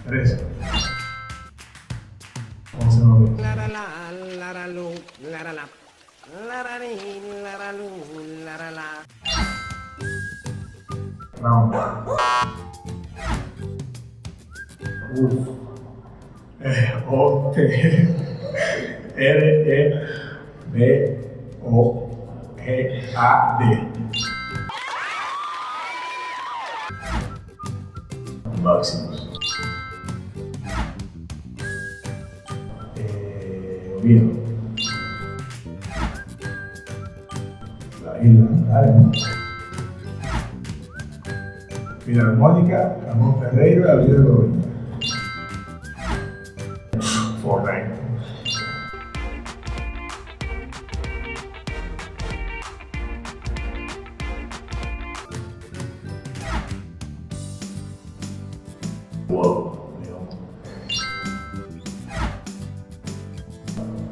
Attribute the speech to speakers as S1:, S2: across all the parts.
S1: 3. ¿Cómo se llama? Round. Uf. O T R E B O G A D. Máximos. Oviedo. La isla, ¿vale? Filarmónica, Ramón Ferreiro y Abril de Borgoña. Fortnite. Wow, León.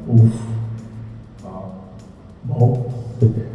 S1: Uf. Wow.